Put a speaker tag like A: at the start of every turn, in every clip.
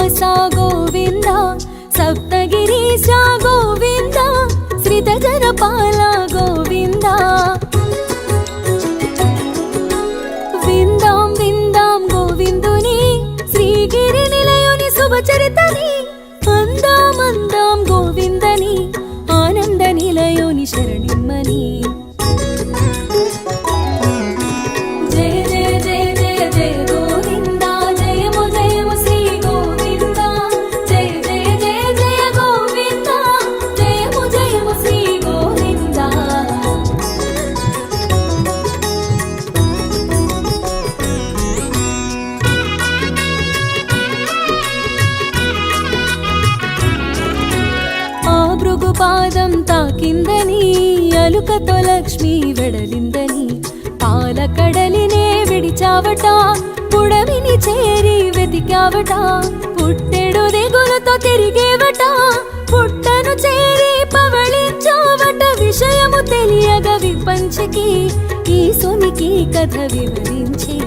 A: శ్రీనివాస గోవింద సప్తగిరీశ గోవింద శ్రితజనపాల గోవింద విందాం విందాం గోవిందుని శ్రీగిరి నిలయుని శుభచరితని అందాం అందాం గోవిందని ఆనంద నిలయుని శరణిమ్మని పాదం తాకిందని అలుకతో లక్ష్మి వెడలిందని పాలకడలినే విడిచావట పుడమిని చేరి వెతికావట పుట్టెడు దిగులతో తిరిగేవట పుట్టను చేరి పవళించావట విషయము తెలియగా విపంచకి ఈ సునికి కథ వివరించే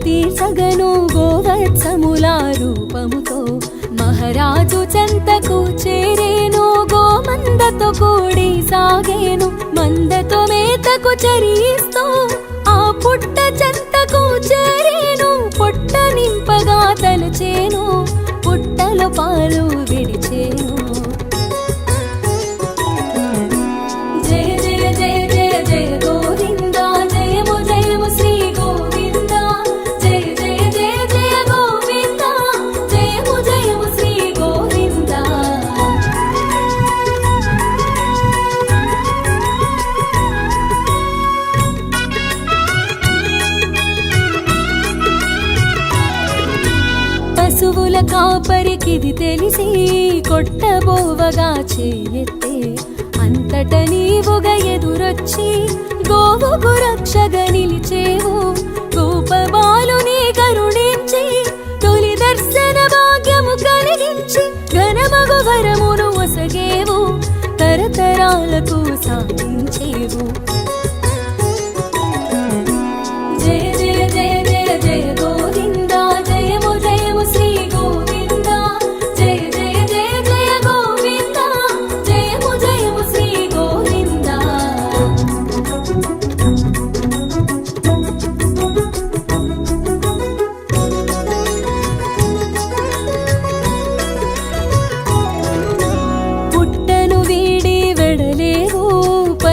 A: తీర్చగను గోవత్సముల రూపముతో మహారాజు చెంతకు చేరేను గోమందతో కూడి సాగేను మందతో మేతకు చరిస్తూ ఆ పుట్ట చెంతకు చేరేను పుట్ట నింపగా తలచేను పుట్టలో పాలు విడిచేను పశువుల కాపరికిది తెలిసి కొట్టబోవగా చేయెత్తే అంతట నీవుగా ఎదురొచ్చి గోవుకు రక్షగా నిలిచేవు గోపబాలుని కరుణించి తొలి దర్శన భాగ్యము కలిగించి ఘనమగు వరమును ఒసగేవు తరతరాలకు సాధించేవు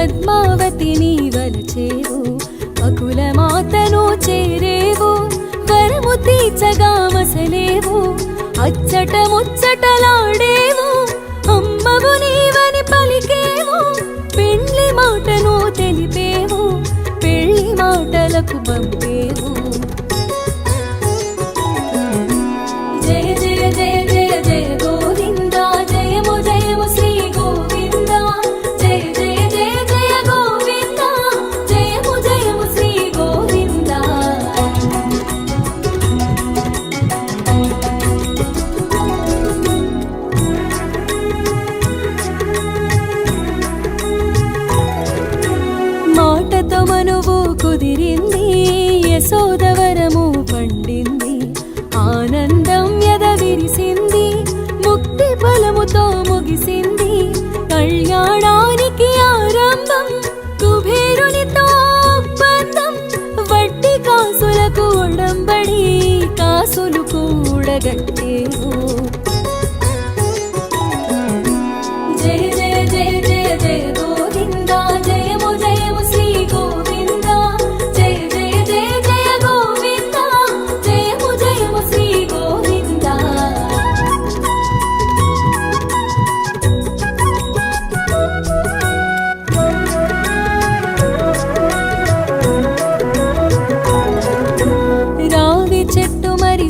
A: పద్మావతిని వలచేవు అకుల మాతను చేరేవు వరము తీర్చగా మసలేవు అచ్చట ముచ్చటలాడేవు అమ్మవు నీవని పలికేవు పెళ్లి మాటను తెలిపేవు పెళ్లి మాటలకు పంపేవు మాటతో మనువు కుదిరింది యశోదవరము పండింది ఆనందం ఎద విరిసింది ముక్తి ఫలముతో ముగిసింది కళ్యాణానికి ఆరంభం కుబేరునితో ఒప్పందం వడ్డీ కాసులకు ఒడంబడి కాసులు కూడగట్టేవు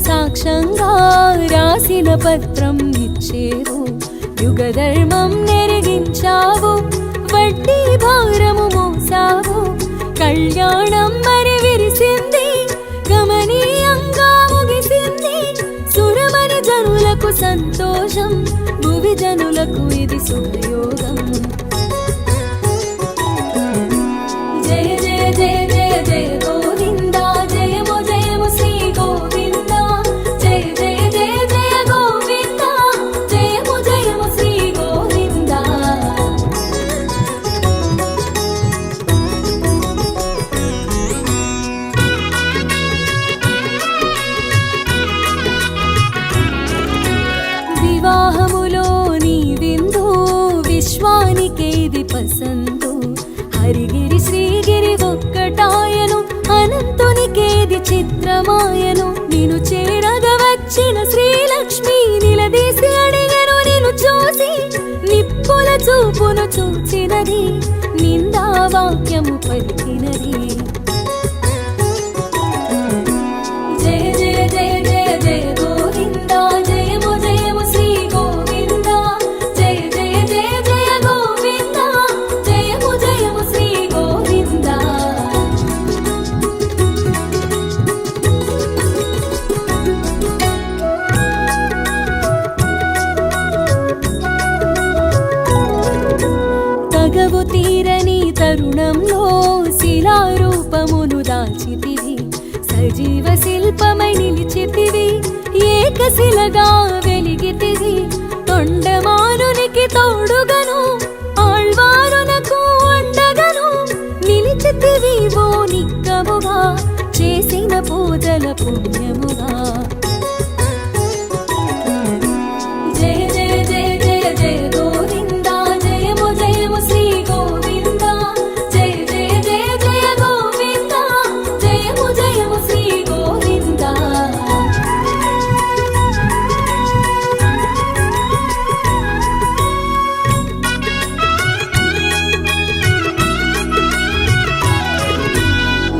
A: సాక్ష్యంగా రాసిన పత్రం ఇచ్చేవు యుగధర్మం నెరిగించావు, వడ్డీ భారము మోసావు, కళ్యాణం మరి విరిసింది, గమనీయంగా ముగిసింది. సురమని జనులకు సంతోషం, భువి జనులకు ఇది శుభయోగం. జయ జయ జయ జయ జయ గోవింద, జయము జయము శ్రీ గోవింద. జయ జయ జయ జయ గోవింద, జయము జయము శ్రీ గోవింద. వివాహములో నీ విందు, విశ్వానికేది పసందు. హరిగిరి శ్రీగిరి ఒక్కటాయను, అనంతునికేది చిత్రమాయను. నిన్ను చేరగ వచ్చిన శ్రీలక్ష్మి నిలదీసి అడిగను నిన్ను చూసి, నిప్పుల చూపును చూచినది, నిందా వాక్యము పలికినది. జయ జయ జయ జయ జయ గోవింద, జయము జయము శ్రీ గోవింద. జయ జయ జయ జయ గోవింద, జయము జయము శ్రీ గోవింద. తగవు తీరని తరుణంలో శిలారూపమును దాల్చితివి, సజీవ శిల్పమై నిలిచితివి, ఏకశిలగా వెలిగితివి. తొండమానునికి తోడుగను, ఆళ్వారునకు అండగను, నిలిచితివి ఓ నిక్కముగా, చేసిన పూజల పుణ్యముగా. జయ జయ జయ జయ జయ గోవింద, జయము జయము శ్రీ గోవింద. జయ జయ జయ జయ గోవింద, జయము జయము శ్రీ గోవింద.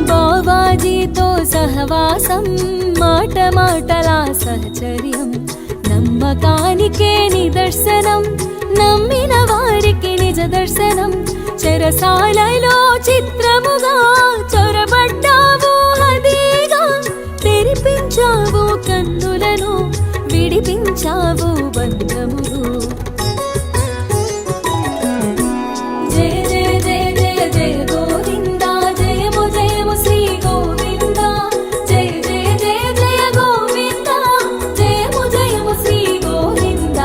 A: బావాజీతో సహవాసం, మాట మాటలా సహచర్యం, నమ్మకానికే నిదర్శనం, నమ్మిన వారికి నిజ దర్శనం. చెరసాలలో చిత్రముగా చొరబడ్డావు హదీగా, తెరిపించావు కన్నులను, విడిపించావు బంధములు. జయ జయ జయ జయ జయ గోవింద, జయము జయము శ్రీ గోవింద. జయ జయ జయ జయ గోవింద, జయము జయము శ్రీ గోవింద.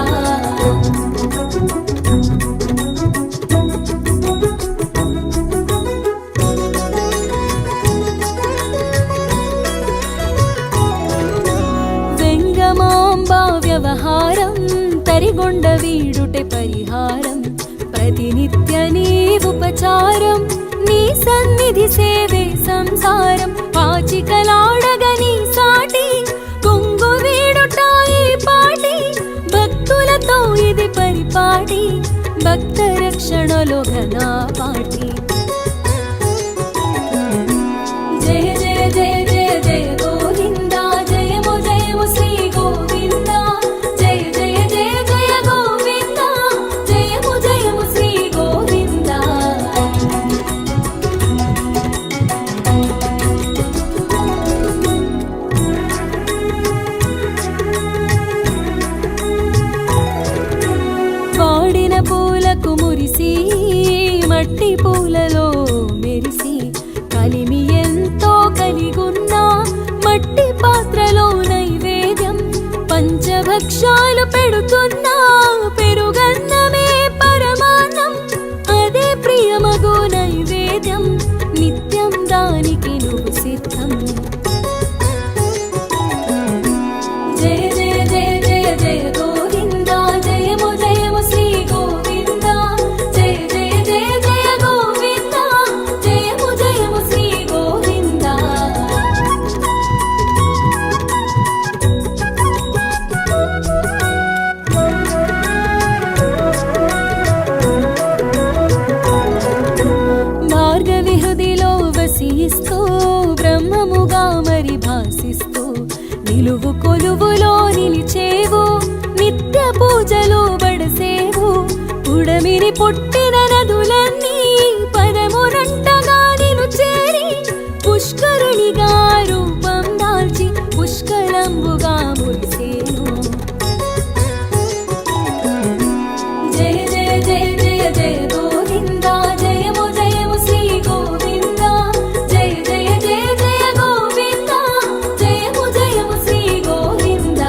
A: వెంగమాంబ వ్యవహారం, తరిగొండ వీడుటే పరిహారం, ప్రతినిత్య నీ ఉపచారం, నీ సన్నిధి సేవే సంసారం. పాచికలాడగ నీ సాటి, కొంగు వీడుట ఈ పాటి, భక్తులతో ఇది పరిపాటి, భక్త రక్షణలో ఘనా పాటి. జయ జయ జయ జయ జయ గోవింద, జయము జయము శ్రీ గోవింద. జయ జయ జయ జయ గోవింద, జయము జయము శ్రీ గోవింద. వాడిన పూలకు మురిసి, మట్టి పూలలో మెరిసి, కలిమి ఎంతో కలిగున్నా, మట్టి పాత్రలో నైవేద్యం, పంచభక్షాలు పెడుతున్నా, పెరుగన్నమే పరమాన్నం, అదే ప్రియమగు నైవేద్యం, నిత్యం దానికి నువ్వు సిద్ధం. జయ జయ జయ జయ జయ గోవింద, జయము జయము శ్రీ గోవింద. జయ జయ జయ జయ గోవింద, జయము జయము శ్రీ గోవింద. పుట్టిన నదులన్నీ పదమురంటగా నిను చేరి పుష్కరునిగా రూపం దాల్చి పుష్కలంబుగా మురిసేను. జయ జయ జయ జయ జయ గోవింద జయము జయము శ్రీ గోవింద జయ జయ జయ జయ గోవింద జయము జయము శ్రీ గోవింద.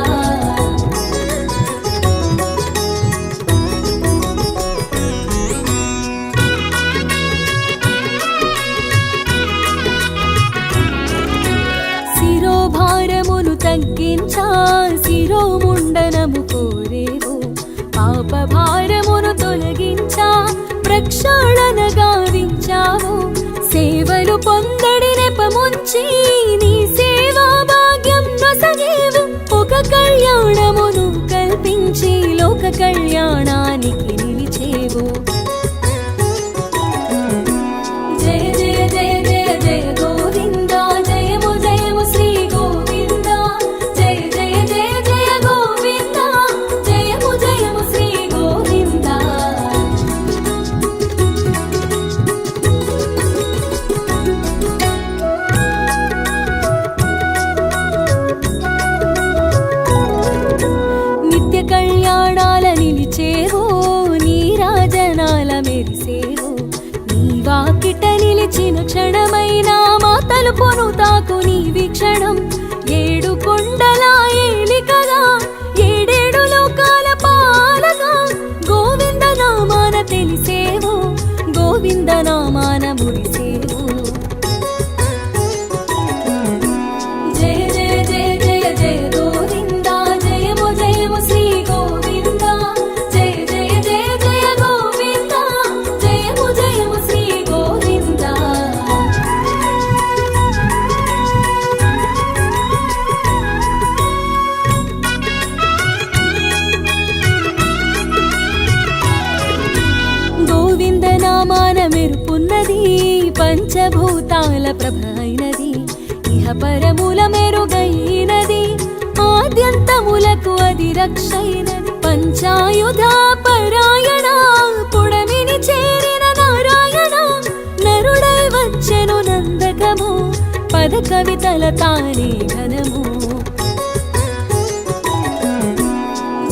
A: శిరోభారమును తగ్గించా శిరోముండనము కోరేవు పాప భారమును తొలగించా ప్రక్షాళన గావించావు. సేవలు పొందడి నెపముంచి నీ సేవా భాగ్యం నొసగేవు. ఒక కళ్యాణమును కల్పించి లోక కళ్యాణానికి నిలిచేవు. జయ జయ జయ జయ జయ గోవింద జయము జయము శ్రీ గోవింద జయ జయ జయ జయ గోవింద జయము జయము శ్రీ గోవింద. నిత్య కళ్యాణాల నిలిచేవో నీరాజనాల మెరిసేవో. నీ వాకిట నిలిచిన క్షణమైనా మా తలుపును తాకు నీ వీక్షణం. ఏడు కొండల ఏలికగా ఏడేడు లోకాల పాలగా గోవింద నామాన తెలిసేవో గోవింద నామాన మురిసేవో. జయ జయ జయ జయ జయ గోవింద జయము జయము శ్రీ గోవింద జయ జయ జయ జయ గోవింద జయము జయము శ్రీ గోవింద. గోవింద నామాన మెరుపున్నది పంచభూతాల ప్రభ అయినది. ఇహ పరముల మెరుగైనది ఆద్యంతములకు అది రక్షైనది. పంచాయుధ పరాయణ పుడమిని చేరిన నారాయణ నరుడై వచ్చెను నందకము పద కవితల తానే ఘనము.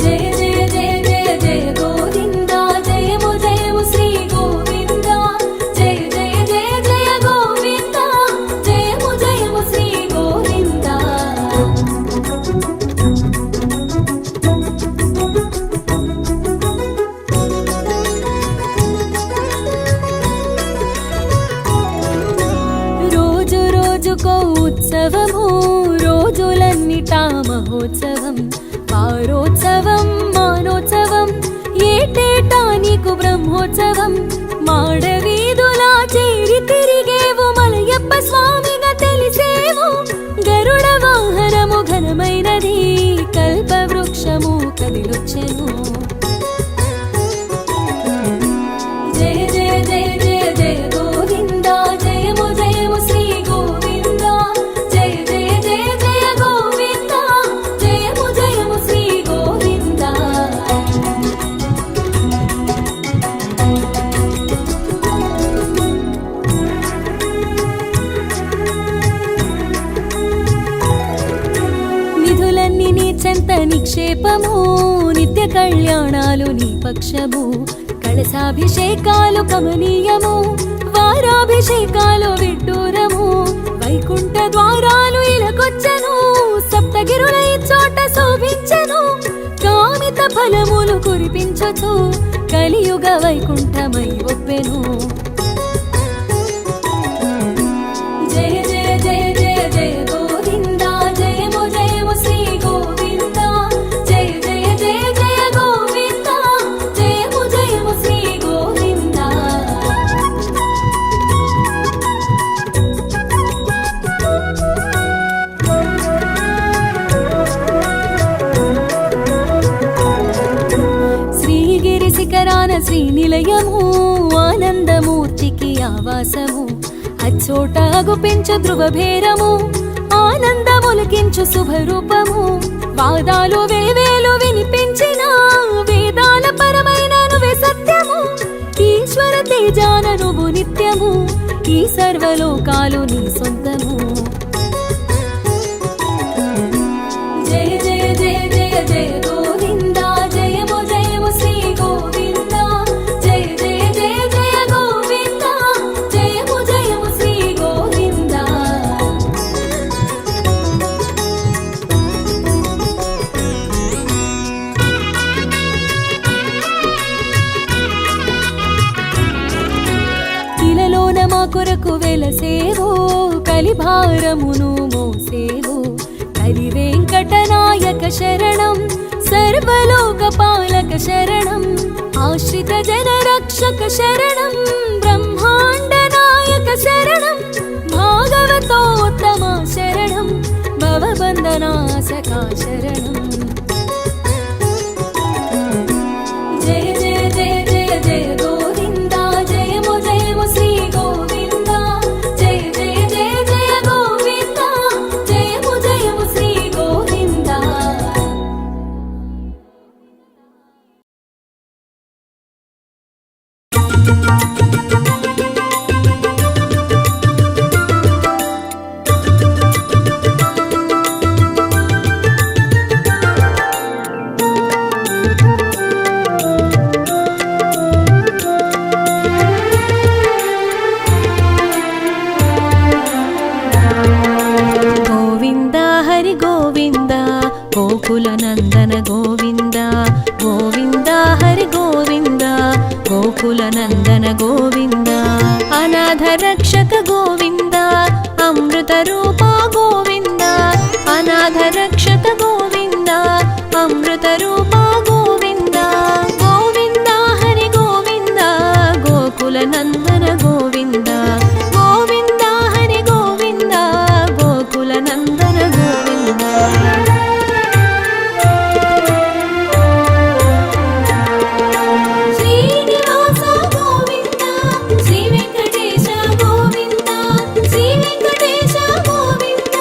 A: జయ జయ జయ జయ జయ గోవింద జయము జయము శ్రీ గోవింద జయ జయ జయ జయ గోవింద జయము జయము శ్రీ గోవింద. రోజు రోజుకో ఉత్సవము రోజులన్నిటా మహోత్సవం. వారోత్సవం మానోత్సవం ఏటేటా నీకు బ్రహ్మోత్సవం. మాడవీధులా చేరి తిరిగేవు మలయప్ప స్వామిగా తెలిసేవు. గరుడ వాహనము ఘనమైనది కల్పవృక్షము కదిలొచ్చెను. జయ జయ జయ జయ జయ గోవింద జయము జయము శ్రీ గోవింద జయ జయ జయ జయ గోవింద జయము జయము శ్రీ గోవింద. నిధులన్నీ నీ చెంత నిక్షేపము నిత్య కళ్యాణాలు నీ పక్షము. కలశాభిషేకాలు కమనీయము వారాభిషేకాలు విడ్డూరము. వైకుంఠ ద్వారాలు ఇలకొచ్చెను సప్తగిరుల ఈ చోట శోభించెను. కామిత ఫలములు కురిపించచు కలియుగ వైకుంఠమై ఒప్పెను. జయ జయ జయ జయ జయ గోవింద జయము జయము శ్రీ గోవింద జయ జయ జయ జయ గోవింద జయము జయము శ్రీ గోవింద. శ్రీగిరి శిఖరాన శ్రీ నిలయము ఆనందమూర్తికి ఆవాసము. అచ్చోట అగుపించు ధ్రువభేరము ఆనందములకించు శుభరూపము. వాదాలు వేవేలు వినిపించిన వేదాల పరమైన నువ్వే సత్యము. కొలువు నిత్యము, ఈ సర్వలోకాలు నీ సొంతము. జయ జయ జయ జయ జయ గోవింద, జయము జయము శ్రీ గోవింద. జయ జయ జయ జయ గోవింద, జయము జయము శ్రీ గోవింద. ఇలలోన మా కొరకు వెలసేవో, కలిభారమును మోసేవో. కలి వెంకటనాయక శరణం, సర్వలోకపాలక శరణం. ఆశ్రిత జన రక్షక శరణం, బ్రహ్మాండ నాయక శరణం. భాగవతోత్తమ శరణం, భవబంధనాశకా శరణం. జయ జయ జయ జయ జయ గోవింద, జయము జయము శ్రీ గోవింద. జయ జయ జయ జయ గోవింద, జయము జయము శ్రీ గోవింద. గోవింద హరి గోవింద, గోకుల నందన గోవింద. గోవింద హరి గోవింద, గోకుల నందన గోవింద. అనాథ రక్షక గోవింద, అమృత రూప గోవింద. అనాథ రక్షక గోవింద, అమృత రూప గోవింద. గోవింద హరి గోవింద, గోకుల నందన గోవింద. గోవింద హరి గోవింద, గోకుల నందన గోవింద. శ్రీనివాస గోవింద, శ్రీ వెంకటేశ గోవింద. శ్రీ వెంకటేశ గోవింద,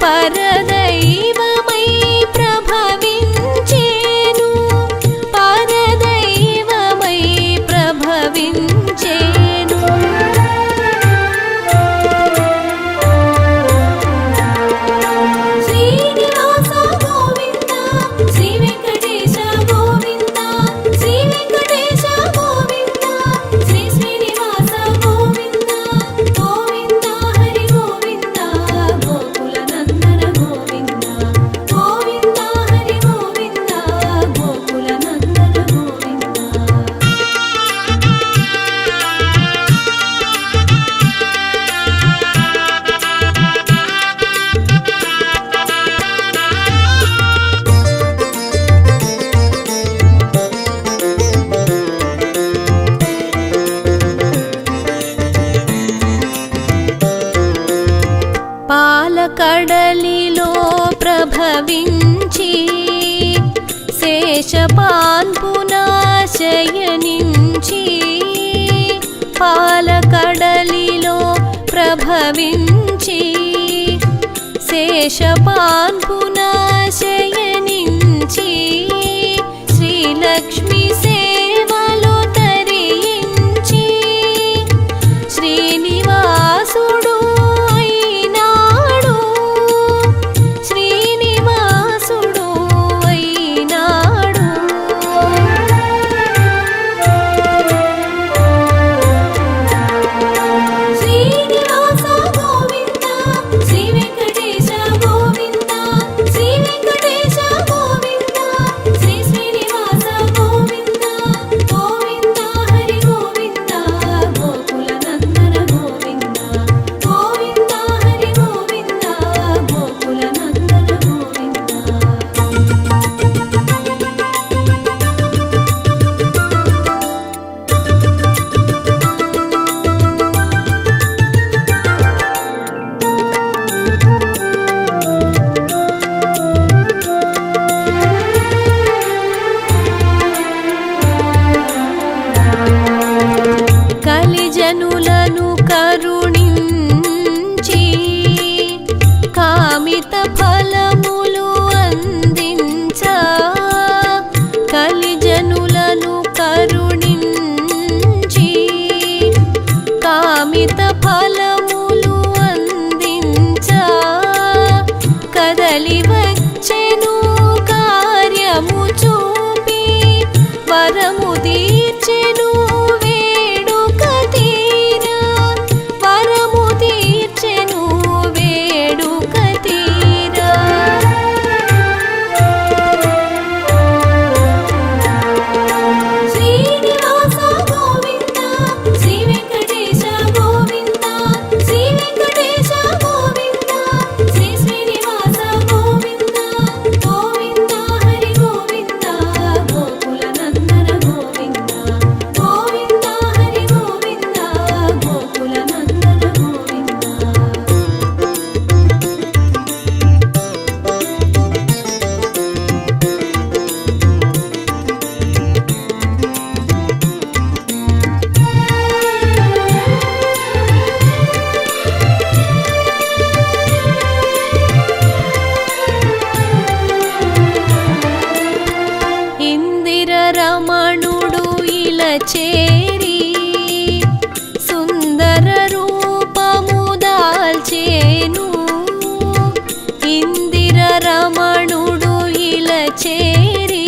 A: పరదైవమై ప్రభవించేను పరదైవమై ప్రభవించేను శ్రీనివాస గోవింద శ్రీ వెంకటేశ గోవింద శ్రీ వెంకటేశ గోవింద శ్రీ శ్రీనివాస గోవింద గోవింద హరి గోవింద గోకుల నందన గోవింద గోవింద హరి గోవింద గోకుల నందన గోవింద పాలకడలిలో ప్రభవించి శేషపాన్పున శయనించి పాలకడలిలో ప్రభవించి శేషపాన్పున శయనించి శ్రీలక్ష్మి సేవలు తరించి శ్రీనివాసుడు అయినాడు శ్రీనివాసుడు అయినాడు శ్రీనివాస గోవింద శ్రీ వెంకటేశ గోవింద శ్రీ వెంకటేశ గోవింద శ్రీ శ్రీనివాస గోవింద గోవింద హరి గోవింద గోకుల నందన గోవింద గోవింద హరి గోవింద గోకుల నందన గోవింద కలిజనులను కరుణించి కామిత ఫలములు అందించ కలిజనులను కరుణించి కామిత ఫలములు అందించ కదలి వచ్చెను కార్యము చూపి వరము తీర్చెను వేడుక తీరా వరము తీర్చెను వేడుక తీరా శ్రీనివాస గోవింద శ్రీ వెంకటేశ గోవింద శ్రీ వెంకటేశ గోవింద శ్రీ శ్రీనివాస గోవింద గోవింద హరి గోవింద గోకుల నందన గోవింద గోవింద హరి గోవింద గోకుల నందన గోవింద ఇందిర రమణుడు ఇలా చేరి సుందర రూపము దాల్చేను ఇందిర రమణుడు ఇలా చేరి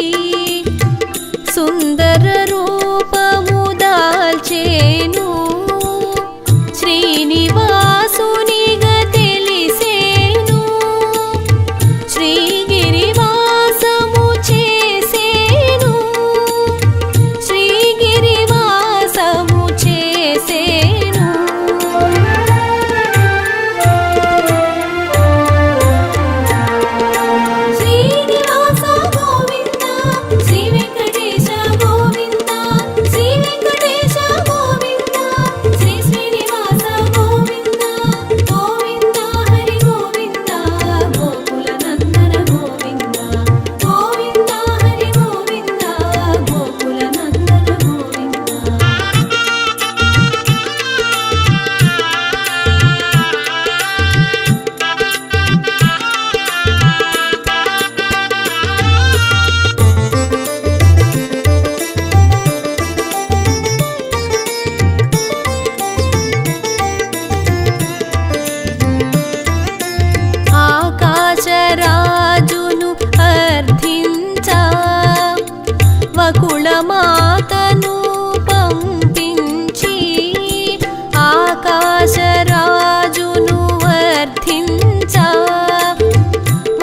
A: సుందర రూపము దాల్చేను శ్రీనివాసునిగా తెలిసేను శ్రీగిరివాసము చేసేను శ్రీగిరివాసము చేసేను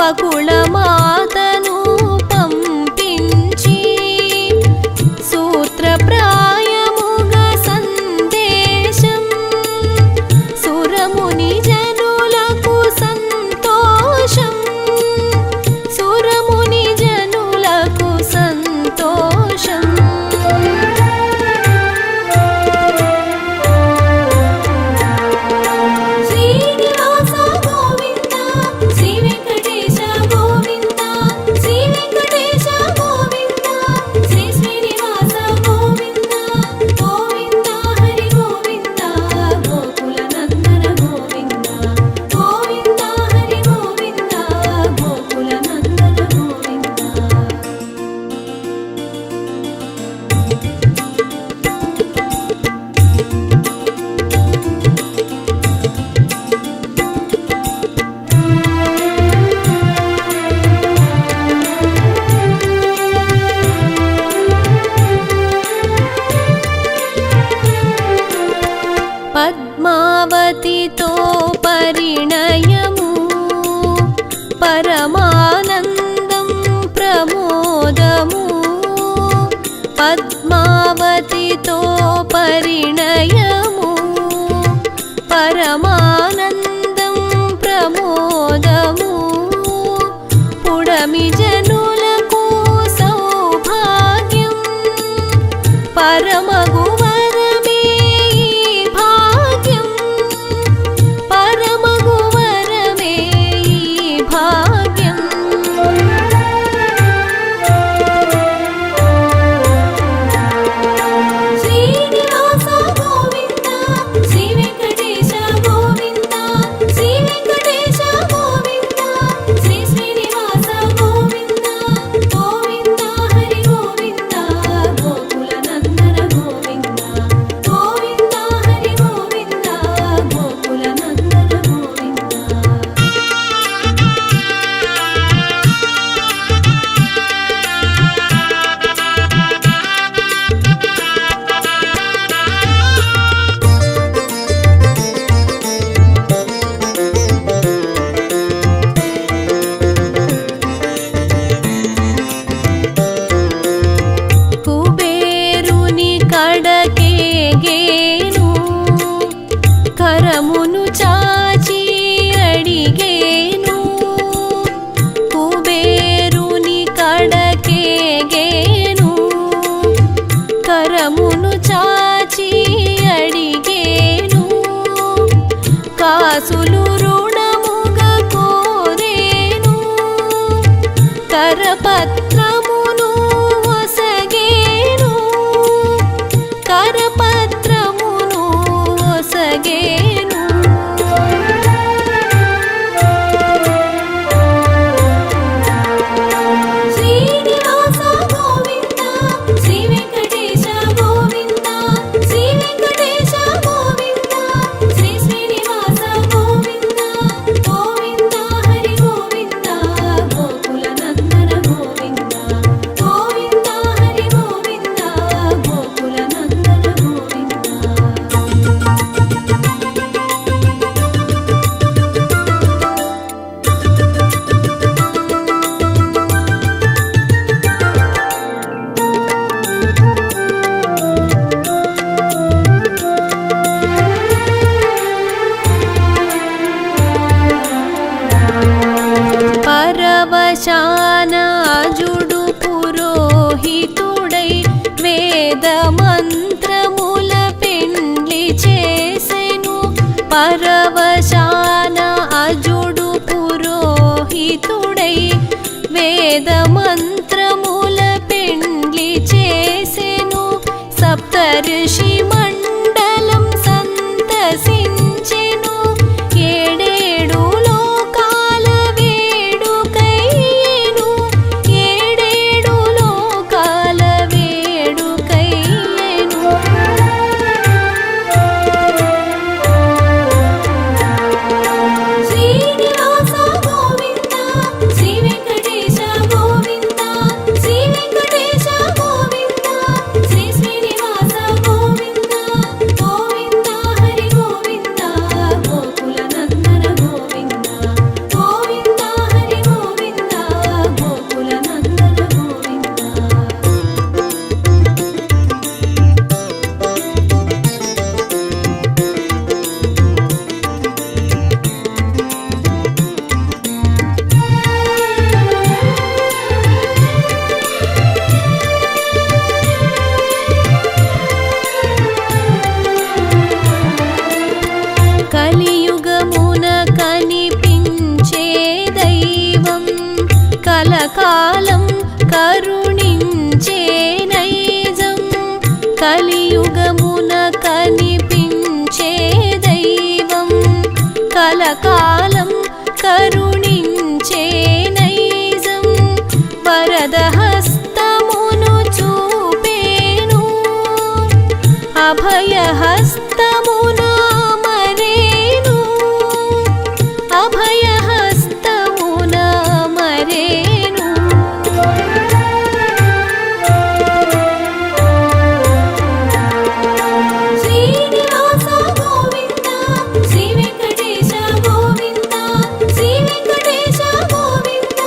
A: కాకుళమాతను పంపించి సూత్రప్రాయముగా సందేశం సురముని జనులకు సంతోషం సురముని జనులకు సంతోషం శ్రీనివాస గోవింద శ్రీ వెంకటేశ గోవింద శ్రీ వెంకటేశ గోవింద శ్రీ శ్రీనివాస గోవింద గోవింద హరి గోవింద గోకుల నందన గోవింద గోవింద హరి గోవింద గోకుల నందన గోవింద పద్మావతితో పరిణయము పరమానందం ప్రమోదము పద్మావతితో పరిణయము పరమానందం ప్రమోదము పుడమి జనులకు సౌభాగ్యం పరమగు వరమే ఈ భాగ్యం పరమగు వరమే ఈ భాగ్యం శ్రీనివాస గోవింద శ్రీ వెంకటేశ గోవింద శ్రీ వెంకటేశ గోవింద శ్రీ శ్రీనివాస గోవింద గోవింద హరి గోవింద గోకుల నందన గోవింద గోవింద హరి గోవింద గోకుల నందన గోవింద కుబేరుని కడకేగేను కరమును చాచి అడిగేను కుబేరుని కడకేగేను కరమును చాచి అడిగేను కాసులు రుణముగా కోరేను కరపత్రమును ఒసగేను కరపత్రమును ఒసగేను శ్రీనివాస గోవింద శ్రీ వెంకటేశ గోవింద శ్రీ వెంకటేశ గోవింద శ్రీ శ్రీనివాస గోవింద గోవింద హరి గోవింద గోకుల నందన గోవింద గోవింద హరి గోవింద గోకుల నందన గోవింద పరవశానాజుడు పురోహితుడై వేద మంత్రముల పెండ్లి చేసెను పరవశానాజుడు పురోహితుడై వేద మంత్రముల పెండ్లి చేసెను సప్తర్షి మండలం సంతసించెను ఏడేడు లోకాల వేడుకైను ఏడేడు లోకాల వేడుకైను కలకాలం కరుణించే నైజం కలియుగమున కనిపించే దైవం కలకాలం కరుణించే నైజం వరదహస్తమును చూపేను అభయహస్తమున మరేను అభయహస్తమున మరేను శ్రీనివాస గోవింద శ్రీ వెంకటేశ గోవింద శ్రీ వెంకటేశ గోవింద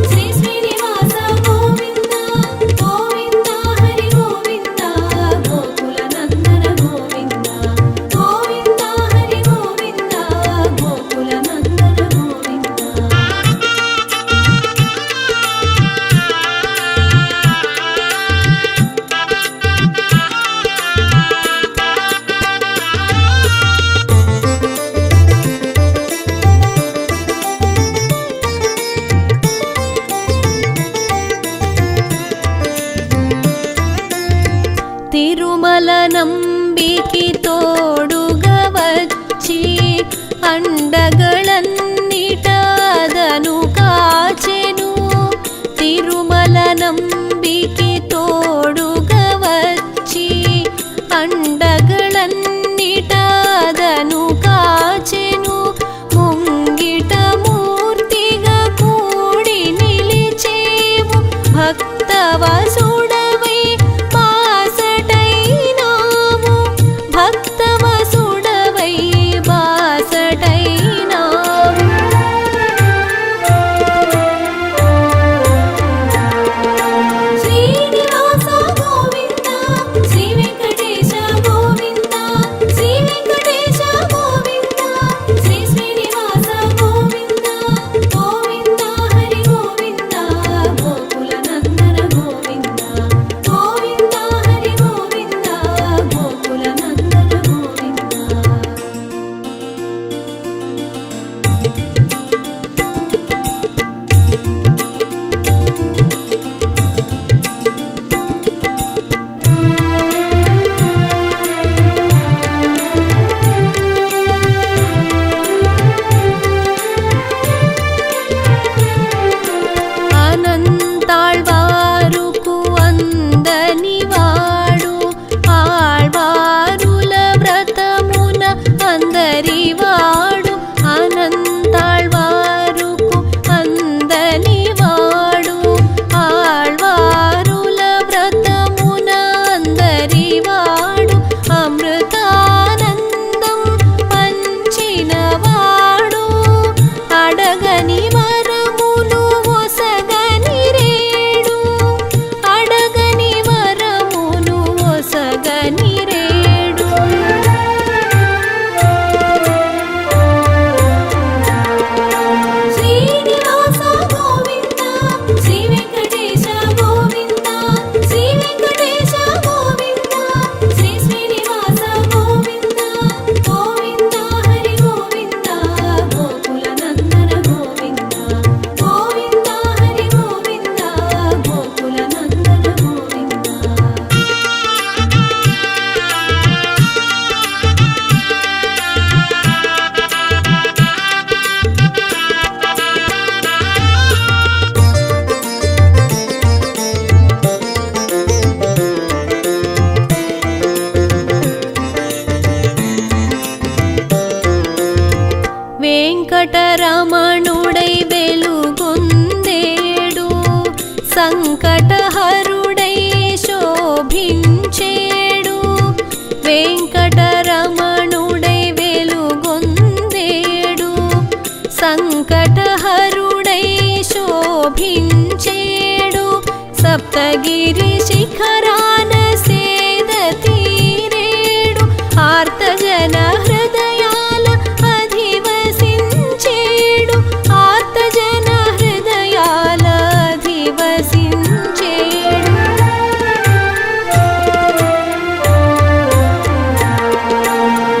A: శ్రీ శ్రీనివాస గోవింద గోవింద హరి గోవింద గోకుల నందన గోవింద గోవింద హరి గోవింద గోకుల నందన గోవింద తిరుమల నంబికి తోడుగా వచ్చి అండಗಳನ್నిటదను కాచెను తిరుమల నంబికి తోడుగా వచ్చి అండಗಳನ್నిటదను కాచెను ముంగిట మూర్తిగా కూడి నిలిచేవు భక్తవసుడవై బాసటైనావు భక్తవసుడవై బాసటైనావు శ్రీనివాస గోవింద శ్రీ వెంకటేశ గోవింద శ్రీ వెంకటేశ గోవింద శ్రీ శ్రీనివాస గోవింద గోవింద హరి గోవింద గోకుల నందన గోవింద గోవింద హరి గోవింద గోకుల నందన గోవింద అనంతాళ్వారుకు అందని వాడు ఆళ్వారుల వ్రతమున అందరి వాడు అనంతాళ్వారుకు అందని వాడు ఆళ్వారుల వ్రతమున అందరి వాడు అమృతానందం పంచిన వాడు అడగని వరమును ఒసగని రేడు అడగని వరమును ఒసగని రేడు శ్రీనివాస గోవింద శ్రీ వెంకటేశ గోవింద శ్రీ వెంకటేశ గోవింద శ్రీ శ్రీనివాస గోవింద గోవింద హరి గోవింద గోకుల నందన గోవింద గోవింద హరి గోవింద గోకుల నందన గోవింద వెంకటరమణుడై వెలుగొందేడు సంకటహరుడై శోభించేడు వెంకటరమణుడై వెలుగొందేడు సంకటహరుడై శోభించేడు సప్తగిరి శిఖరాన సేద తీరేడు ఆర్తజన హృదయాల అధివసించేడు ఆర్తజన హృదయాల అధివసించేడు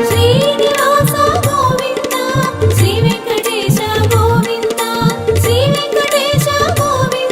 A: శ్రీనివాస గోవింద శ్రీ వెంకటేశ గోవింద శ్రీ వెంకటేశ గోవింద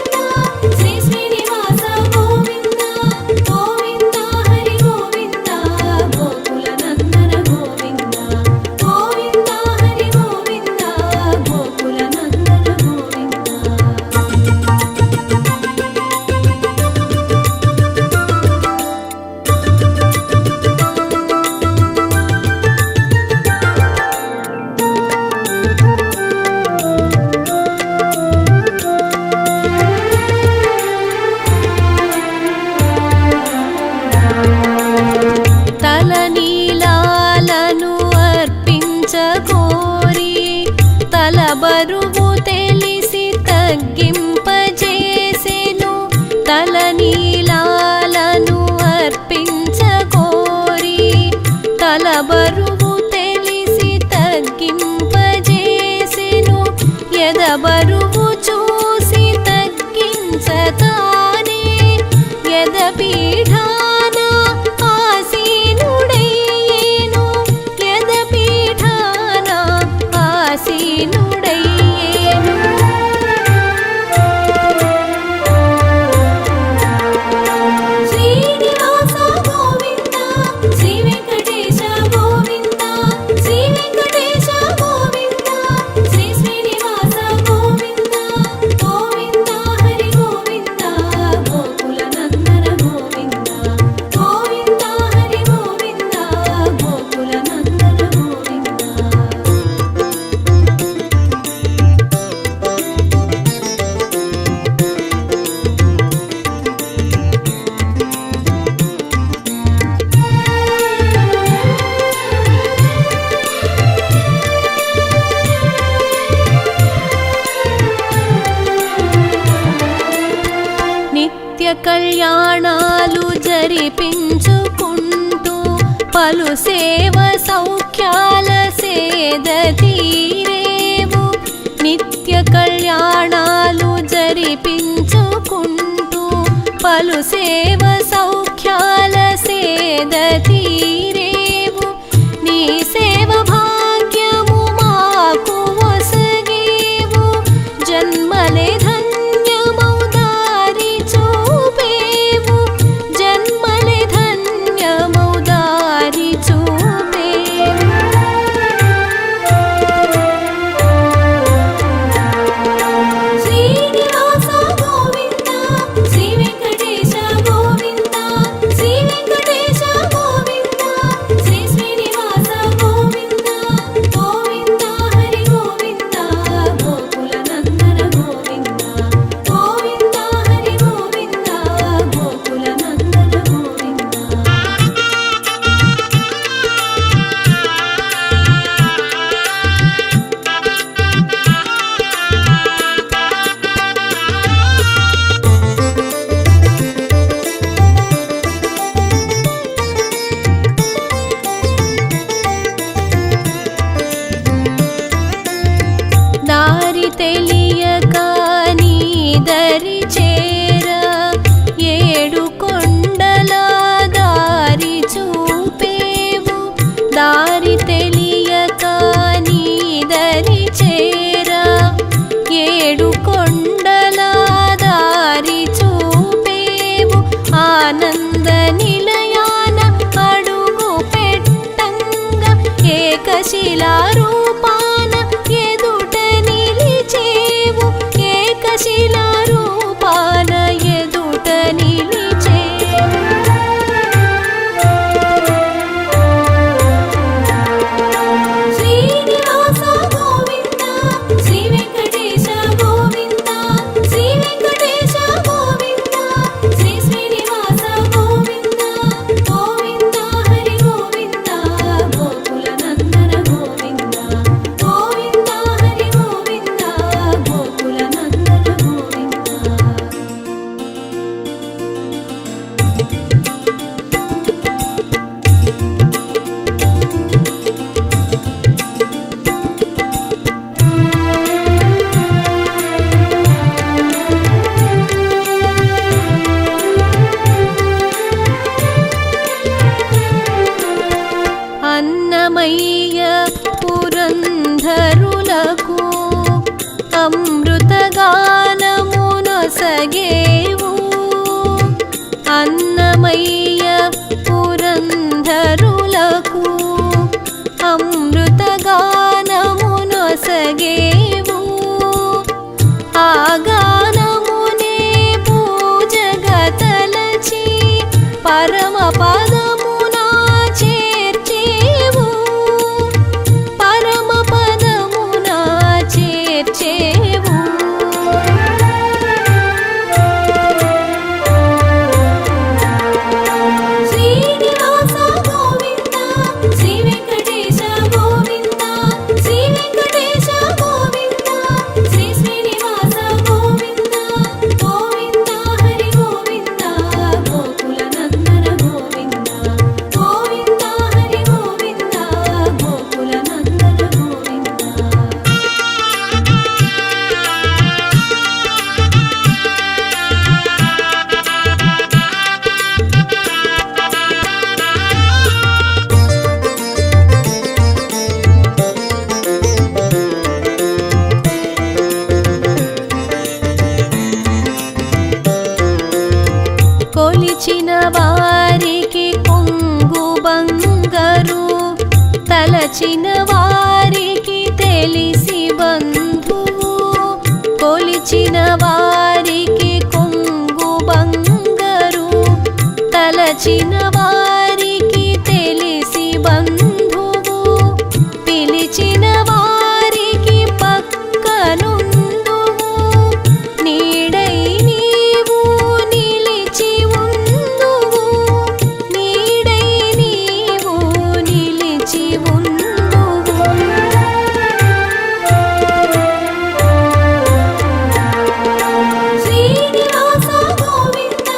A: కళ్యాణాలు జరిపించుకుంటూ పలు సేవ సౌఖ్యాల సేద తీరేవు. నిత్య కళ్యాణాలు జరిపించుకుంటూ పలు సేవ సౌఖ్యాల సేద తీరేవు. నీ సేవ భాగ్యము మాకు వసగేవు. జన్మలే ధన్యమౌ దారి చూపేవు. జన్మలే ధన్యమౌ దారి చూపేవు. శ్రీనివాస గోవింద శ్రీ వెంకటేశ గోవింద శ్రీ వెంకటేశ గోవింద శ్రీ శ్రీనివాస గోవింద గోవింద హరి గోవింద గోకుల నందన గోవింద గోవింద హరి గోవింద గోకుల నందన గోవింద. దారి తెలియక నీ దరి చేర ఏడు కొండల దారి చూపేవు. దారి తెలియక నీ దరి చేర ఏడు కొండల దారి చూపేవు. ఆనంద నిలయాన అడుగు పెట్టంగా ఏకశిలా రూపాన ఎదుట నిలిచేవు. ఏకశిలా రూపాన ఎదుట నిలిచేవు. శ్రీనివాస గోవింద శ్రీ వెంకటేశ గోవింద శ్రీ వెంకటేశ గోవింద శ్రీ శ్రీనివాస గోవింద గోవింద హరి గోవింద గోకుల నందన గోవింద గోవింద హరి గోవింద గోకుల నందన గోవింద. అన్నమయ్య పురంధరులకు అమృతగానమునొసగేవు. అన్నమయ్య పురంధరులకు అమృతగానమునొసగేవు. ఆ గానమునే పూజగతలచి పరమ పదమున చేర్చేవు. పరమ పదమున చేర్చేవు. శ్రీనివాస గోవింద శ్రీ వెంకటేశ గోవింద శ్రీ వెంకటేశ గోవింద శ్రీ శ్రీనివాస గోవింద గోవింద హరి గోవింద గోకుల నందన గోవింద గోవింద హరి గోవింద గోకుల నందన గోవింద. కొలిచిన వారికి కొంగు బంగారు తలచిన వారికి తెలిసి బంధువు. కొలిచిన వారికి కొంగు బంగారు తలచిన వారికి తెలిసి బంధువు. పిలిచిన వారికి పక్కనుందువు. నీడై నీవు నిలిచి ఉందువు. నీడై నీవు నిలిచి ఉందువు. శ్రీనివాస గోవింద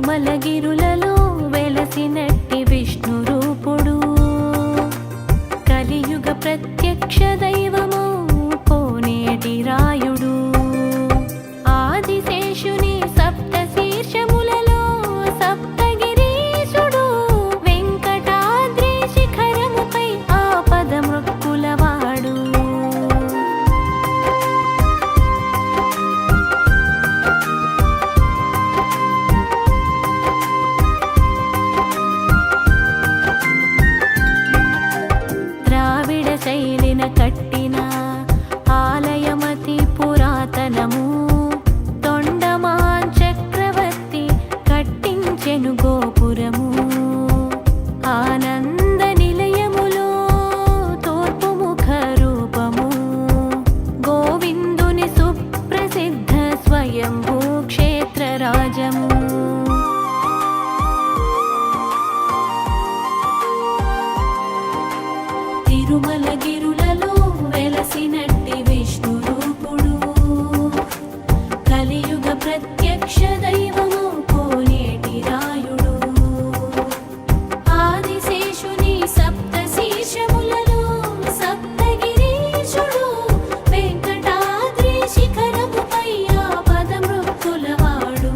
A: తిరుమలగిరులలో వెలసినట్టి విష్ణు రూపుడు కలియుగ ప్రత్యక్ష దైవము కోనేటి రాయుడు ఆదిశేషుని సప్త శీర్షములలో సప్తగిరీశుడు వెంకటాద్రి శిఖరముపై ఆపద మృక్కులవాడు ద్రావిడ శైలిన కట్టిన ఆలయమతి పురాతనము తొండమాన్ చక్రవర్తి కట్టించెను గోపురము ఆనంద నిలయములో తూర్పు ముఖ రూపము గోవిందుని సుప్రసిద్ధ స్వయంభూ క్షేత్ర రాజము తిరుమలగిరులలో వెలసినట్టి విష్ణు రూపుడు కలియుగ ప్రత్యక్ష దైవము కోనేటి రాయుడు ఆదిశేషుని సప్త శీర్షములలో సప్తగిరీశుడు వెంకటాద్రి శిఖరముపై ఆపద మృక్కులవాడు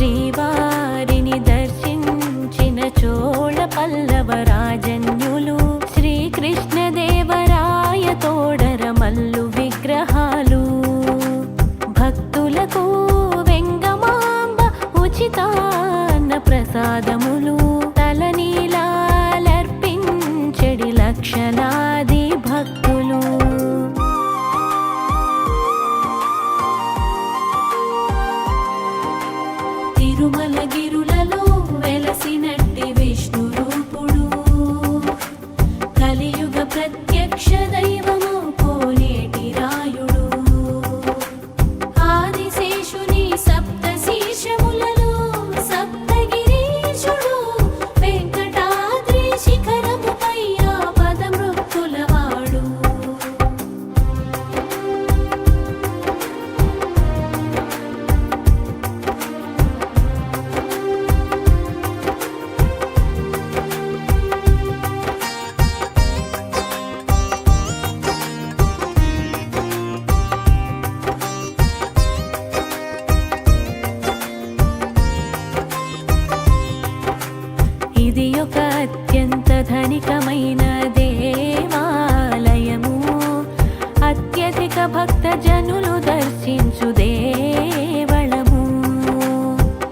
A: శ్రీవారిని దర్శించిన చోళ పల్లవ రాజన్యులు శ్రీకృష్ణదేవరాయ తోడర మల్లు విగ్రహాలు భక్తులకు వెంగమాంబ ఉచితాన్న ప్రసాదములు తలనీలాలర్పించెడి లక్షలాది భక్తులు తిరుమలగిరులలో వెలసినట్టి విష్ణు రూపుడు కలియుగ ప్రత్యక్ష దైవము కోనేటి రాయుడు ఆదిశేషుని సప్త శీర్షములలో సప్తగిరీశుడు వెంకటాద్రి శిఖరముపై ఆపద మృక్కులవాడు ఇది ఒక అత్యంత ధనికమైన దేవాలయము అత్యధిక భక్త జనులు దర్శించు దేవళము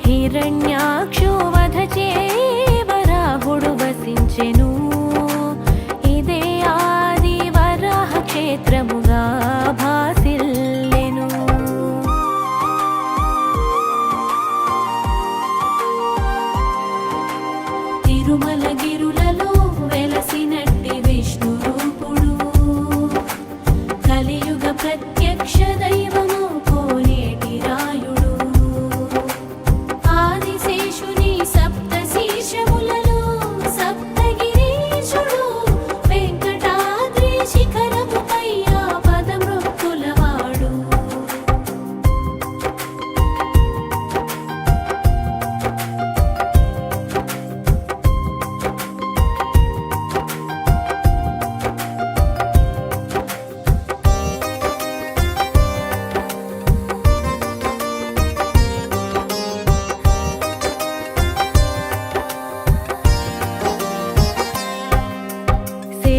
A: హిరణ్యాక్షు వధ చేవరాహుడు వసించెను ఇదే ఆది వరాహ క్షేత్రముగా భాసిల్లెను తిరుమలగిరులలో వెలసినట్టి విష్ణు రూపుడు కలియుగ ప్రత్యక్ష దైవము కోనేటి రాయుడు ఆదిశేషుని సప్త శీర్షములలో సప్తగిరీశుడు వెంకటాద్రి శిఖరముపై ఆపద మృక్కులవాడు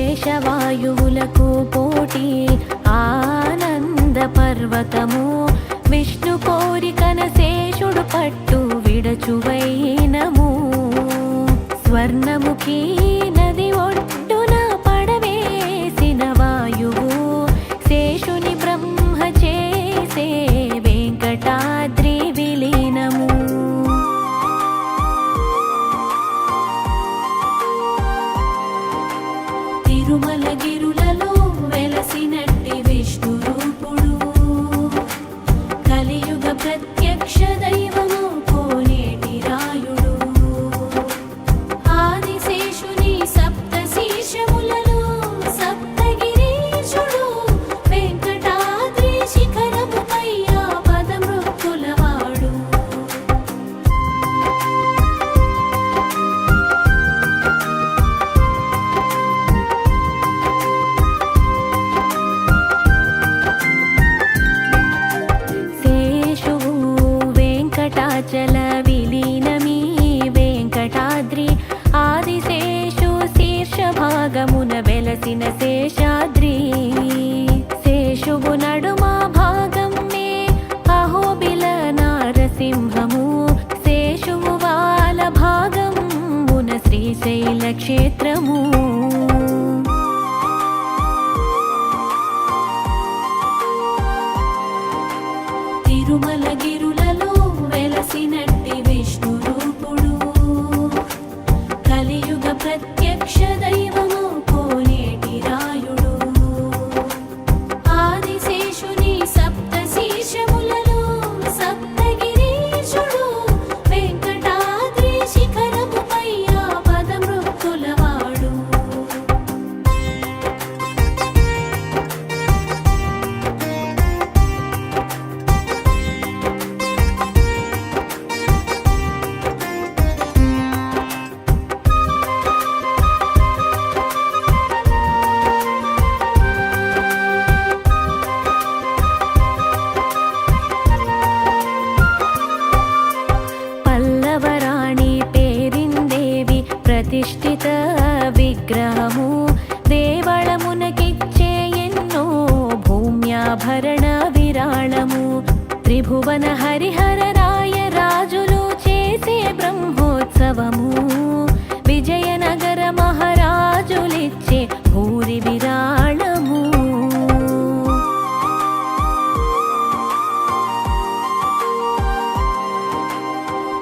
A: శేషవాయువులకు పోటీ ఆనంద పర్వతము విష్ణు కోరికన శేషుడు పట్టు విడచువైనము స్వర్ణముఖి నది ఒడ్డున పడవేసిన వాయువు శేషుని బ్రహ్మ చేసే వెంకటాద్రి విలీనము శ్రీశైల క్షేత్రము. తిరుమలగిరులలో వెలసినట్టి విష్ణు రూపుడు, కలియుగ ప్రత్యక్ష దైవము కోనేటి రాయుడు. ఆదిశేషుని సప్త శీర్షములలో సప్తగిరీశుడు, వెంకటాద్రి శిఖరముపై పదమృక్కులవాడు. పల్లవరాణి పేరిందేవి ప్రతిష్ఠిత విగ్రహము, దేవళమునకిచ్చే ఎన్నో భూమ్యాభరణ విరాళము. త్రిభువన హరిహర రాయ రాజులు చేసే బ్రహ్మోత్సవము, విజయనగర మహారాజులిచ్చే భూరి విరాళము.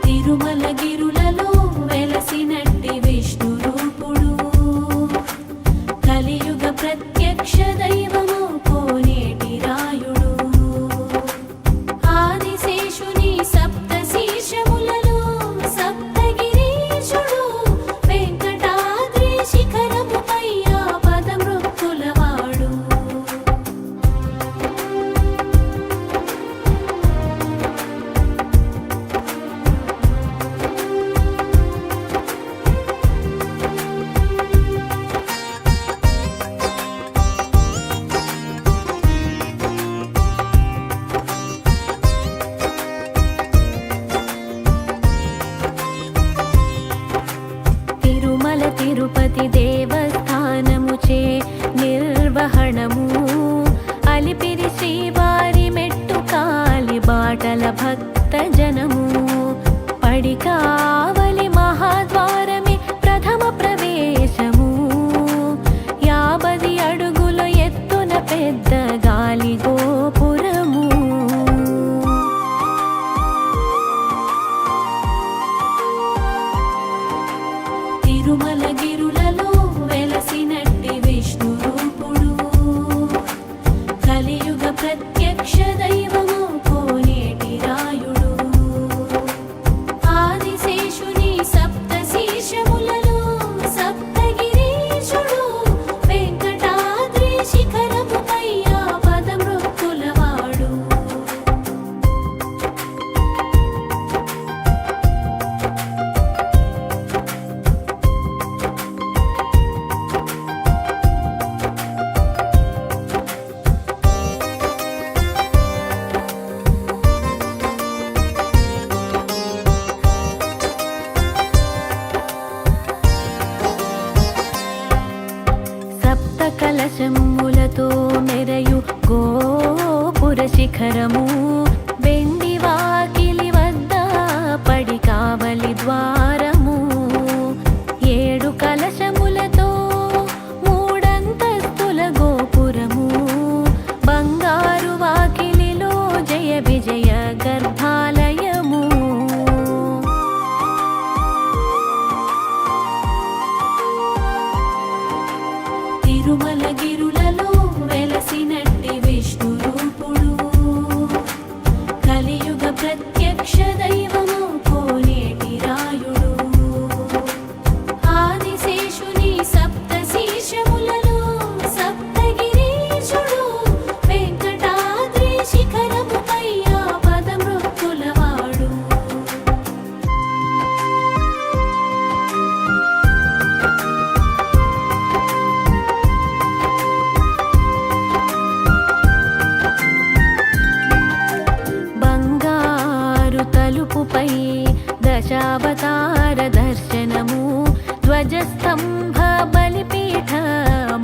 A: తిరుమలగిరులలో వెలసినట్టి విష్ణు రూపుడు, కలియుగ ప్రత్యక్ష దైవము కోనేటి రాయుడు. ఆదిశేషుని సప్త శీర్షములలో సప్తగిరీశుడు, వెంకటాద్రి శిఖరముపై పదమృక్కులవాడు. తిరుమల తిరుపతి దేవస్థానముచే నిర్వహణము, అలిపిరి శ్రీవారి మెట్టు కాలి బాటల భక్త జనము. పడికావలి మహాద్వారమే ప్రథమ ప్రవేశము, 50 అడుగుల ఎత్తున పెద్ద గాలి గోపురము. తిరుమలగిరులలో వెలసినట్టి విష్ణు రూపుడు, కలియుగ ప్రత్యక్ష దైవము కోనేటి రాయుడు. ఆదిశేషుని సప్త శీర్షములలో సప్తగిరీశుడు, వెంకటాద్రి శిఖరముపై పదమృక్కులవాడు. సప్త కలశములతో మెరయు గోపుర శిఖరము, బెండి వాకిలి వద్ద పడి కావలి ద్వారము. 7 కలశములతో 3 అంతస్తుల గోపురము, బంగారు వాకిలిలో జయ విజయ గర్భాలయము. తిరుమలగిరులలో వెలసినట్టి విష్ణు రూపుడు, కలియుగ ప్రత్యక్ష దైవము కోనేటి రాయుడు. ఆదిశేషుని సప్త శీర్షములలో సప్తగిరీశుడు, వెంకటాద్రి శిఖరముపై పదమృక్కులవాడు. తలుపుపై దశావతార దర్శనము, ధ్వజస్తంభ బలిపీఠ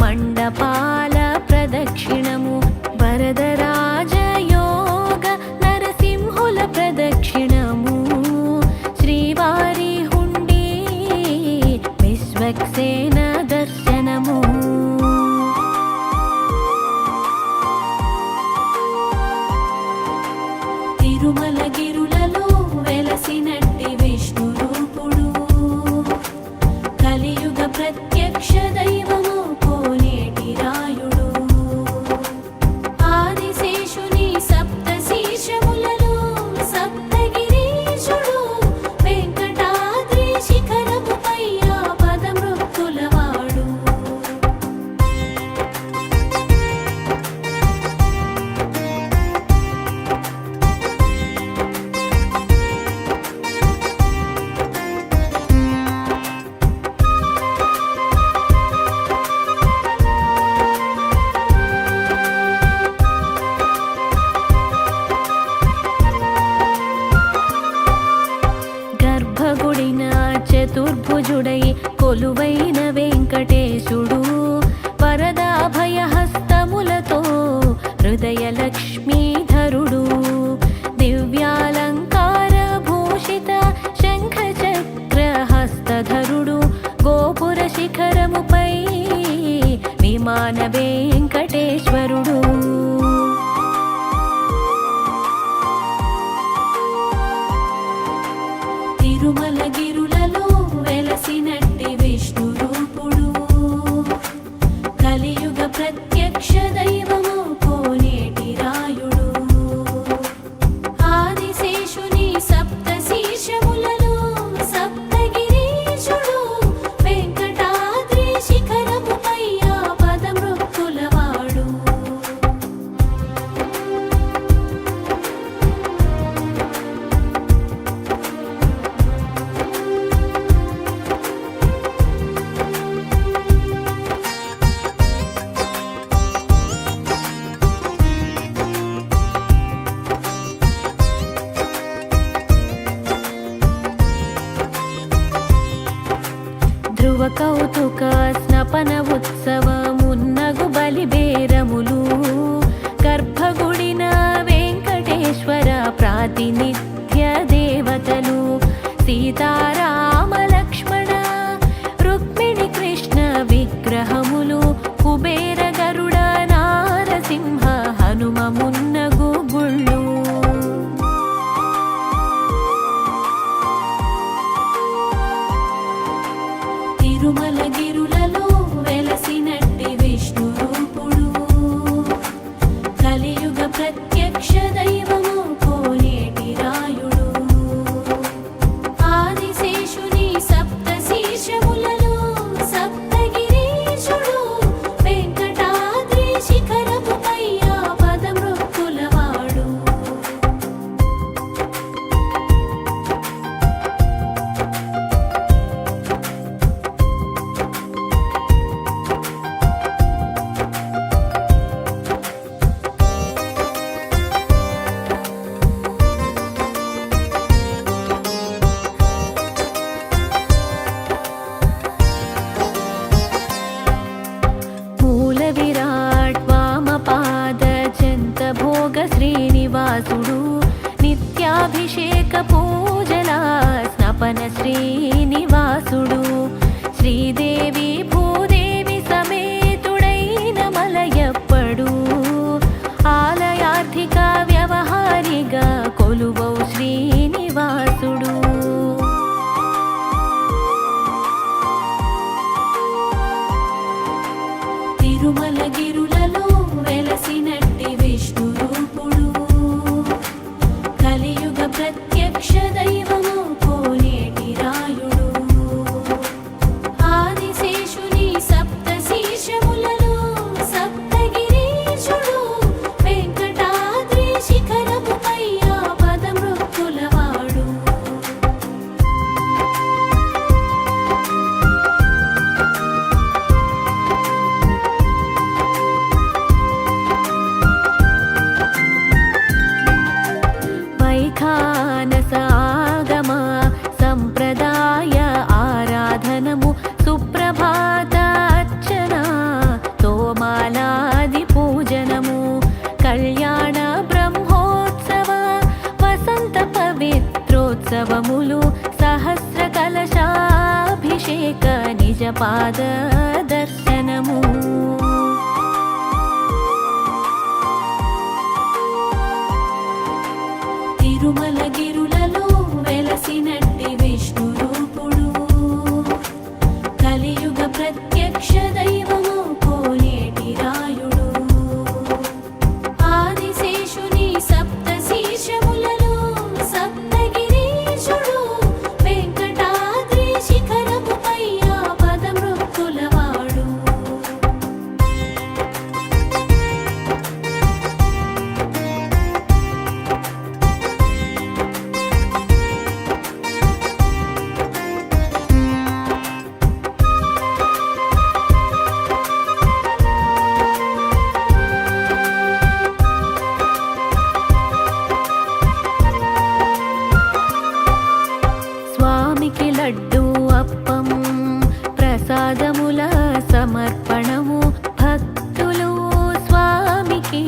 A: మండపాల ప్రదక్షిణము, వరదరాజ యోగ నరసింహుల ప్రదక్షిణము, శ్రీవారి హుండీ విశ్వక్సేన దర్శనము. తిరుమలగిరులలో వెలసినట్టి విష్ణు రూపుడు, కలియుగ ప్రత్యక్ష దైవము కోనేటి రాయుడు. ఆదిశేషుని సప్త శీర్షములలో సప్తగిరీశుడు, వెంకటాద్రి శిఖరముపై పదమృక్కులవాడు. గర్భగుడిన చతుర్భుజుడై కొలువైన వెంకటేశుడు, వరదాభయ హస్తములతో హృదయ లక్ష్మీధరుడు. దివ్యాలంకార భూషిత శంఖ చక్ర హస్తధరుడు, గోపుర శిఖరముపై విమాన వెంకటేశ్వరుడు. తిరుమలగిరులలో వెలసినట్టి విష్ణు రూపుడు, కలియుగ ప్రత్యక్ష దైవము కోనేటి రాయుడు. ఆదిశేషుని సప్త శీర్షములలో సప్తగిరీశుడు, వెంకటాద్రి శిఖరముపై పదమృక్కులవాడు. ధ్రువ కౌతుక స్నపన ఉత్సవమున్నగు బలిబేరములు, గర్భగుడిన వెంకటేశ్వర ప్రాతినిధ్య దేవతలు. సీతారామ లక్ష్మణ రుక్మిణి కృష్ణ విగ్రహములు, కుబేర గరుడ నారసింహ హనుమ మున్నగు గుళ్ళు. తిరుమలగిరులలో వెలసినట్టి విష్ణు రూపుడు, కలియుగ ప్రత్యక్ష దైవము కోనేటి రాయుడు. ఆదిశేషుని సప్త శీర్షములలో సప్తగిరీశుడు, వెంకటాద్రి శిఖరముపై పదమృక్కులవాడు. మూల విరాట్ వామపాద జంత భోగ శ్రీనివాసుడు, నిత్యాభిషేక పూజల స్నపన శ్రీనివాసుడు. శ్రీదేవి భూదేవి సమేతుడైన మలయప్పడు, ఆలయార్థిక వ్యవహారిగా కొలువౌ శ్రీనివాసుడు. తిరుమలగిరులలో వెలసినట్టి విష్ణు రూపుడు, కలియుగ ప్రత్యక్ష దైవము కోనేటి రాయుడు. నిజపాద దర్శనము. తిరుమలగిరులలో వెలసినట్టి విష్ణు రూపుడు, కలియుగ ప్రత్యక్ష దైవము కోనేటి రాయుడు. ఆదిశేషుని సప్త శీర్షములలో సప్తగిరీశుడు, వెంకటాద్రి శిఖరముపై పదమృక్కులవాడు. స్వామికి లడ్డు అప్పం ప్రసాదముల సమర్పణము. భక్తులు స్వామికి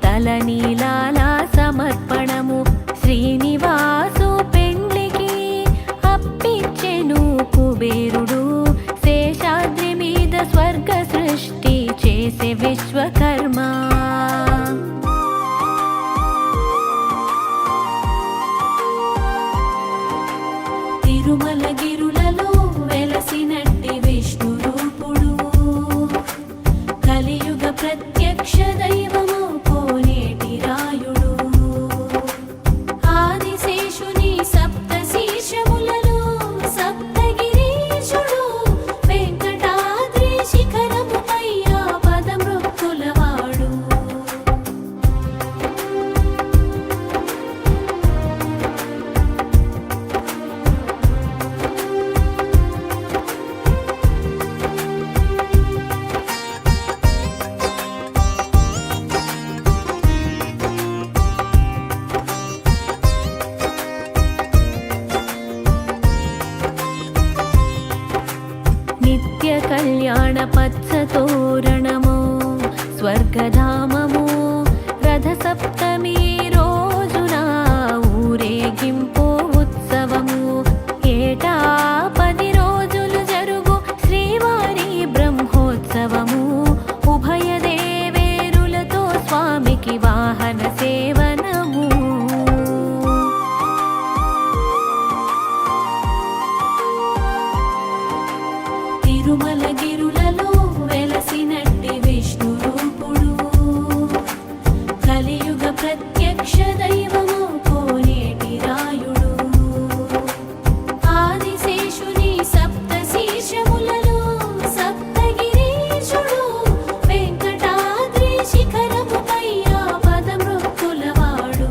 A: తలనీలాల సమర్పణము. శ్రీనివాసు పెండ్లికి అప్పిచ్చెను కుబేరుడు, శేషాద్రి మీద స్వర్గ సృష్టి చేసే విశ్వకర్మ. తిరుమలగిరులలో వెలసినట్టి విష్ణు రూపుడు, కలియుగ ప్రత్యక్ష దైవము కోనేటి రాయుడు. ఆదిశేషుని సప్త శీర్షములలో సప్తగిరీశుడు, వెంకటాద్రి శిఖరముపై పదమృక్కులవాడు. నిత్య కళ్యాణ పచ్చ తోరణము, స్వర్గధామము. రథ సప్తమి రోజున ఊరేగింపు ఉత్సవము. ఏటా 10 రోజులు జరుగు శ్రీవారి బ్రహ్మోత్సవము. ఉభయ దేవేరులతో స్వామికి వాహన సేవనము. తిరుమలగిరులలో వెలసినట్టి విష్ణు రూపుడు, కలియుగ ప్రత్యక్ష దైవము కోనేటి రాయుడు. ఆదిశేషుని సప్త శీర్షములలో సప్తగిరీశుడు, వెంకటాద్రి శిఖరముపై పదమృక్కులవాడు.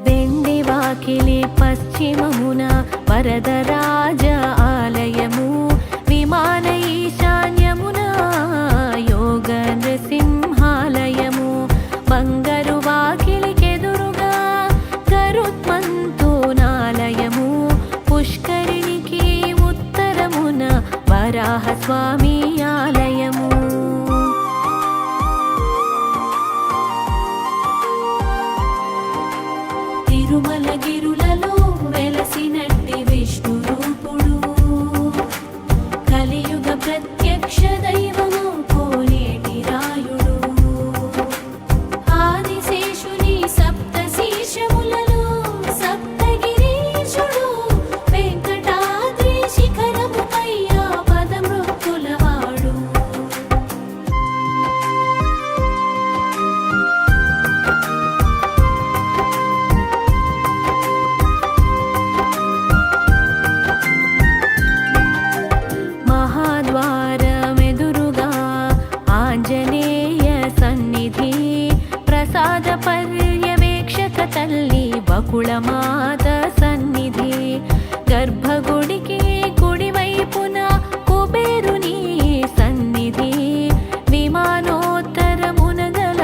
A: వెండి వాకిలి పశ్చిమమున వరదరాజ ఆలయము. విమాన ఈశాన్యమున యోగ నృసింహాలయము. బంగారు వాకిలికెదురుగా గరుత్మంతునాలయము. పుష్కరిణికి ఉత్తరమున వరాహ స్వామి ఆలయము. తిరుమలగిరులలో వెలసినట్టి విష్ణు రూపుడు, కలియుగ ప్రత్యక్ష దైవము కోనేటి రాయుడు. ఆదిశేషుని సప్త శీర్షములలో సప్తగిరీశుడు, వెంకటాద్రి శిఖరముపై పదమృక్కులవాడు. బకుళమాత సన్నిధి గర్భగుడికి కుడివైపున కుబేరుని సన్నిధి విమానోత్తరమున గల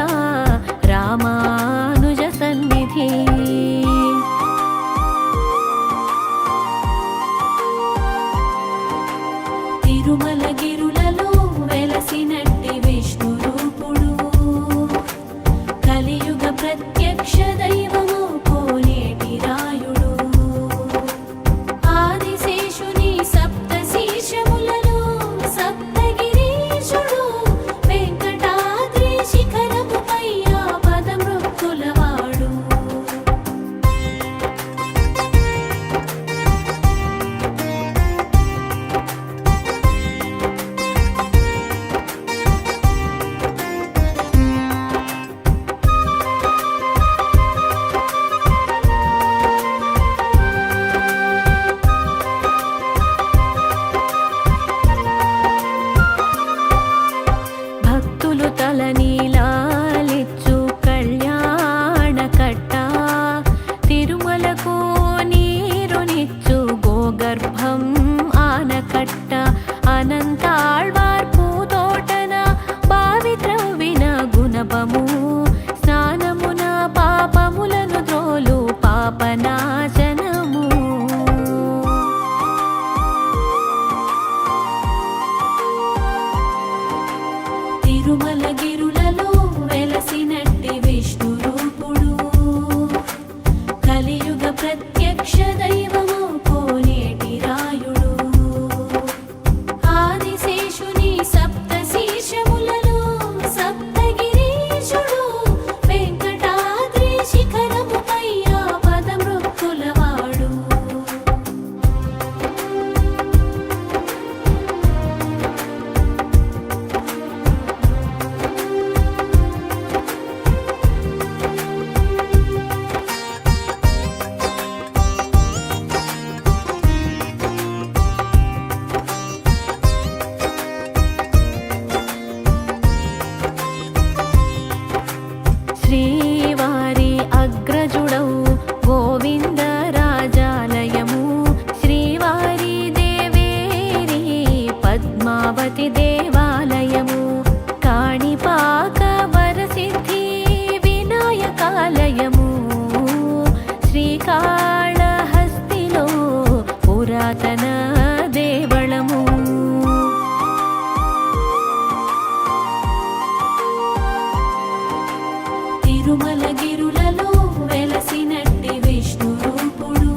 A: తిరుమలగిరులలో వెలసినట్టి విష్ణు రూపుడు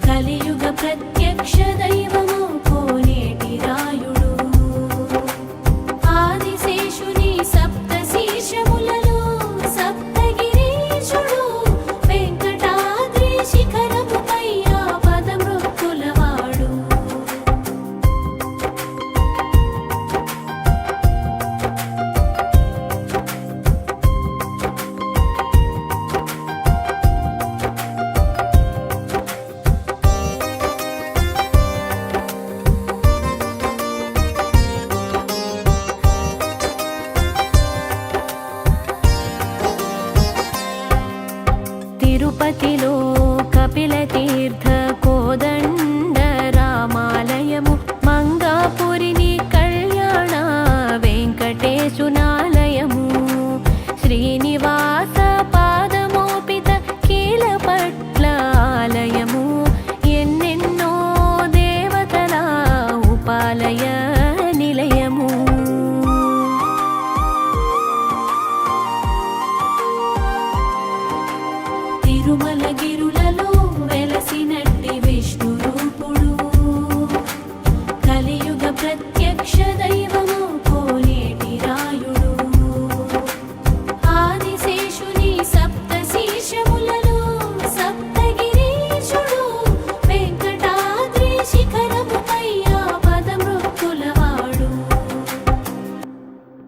A: కలియుగ ప్రత్యక్ష దైవము కోనేటి రాయుడు ఆదిశేషుని సప్త శీర్షములలో సప్తగిరీశుడు వెంకటాద్రి శిఖరముపై పదమృక్కులవాడు తిరుపతిలో కపిల తీర్థ కోదండ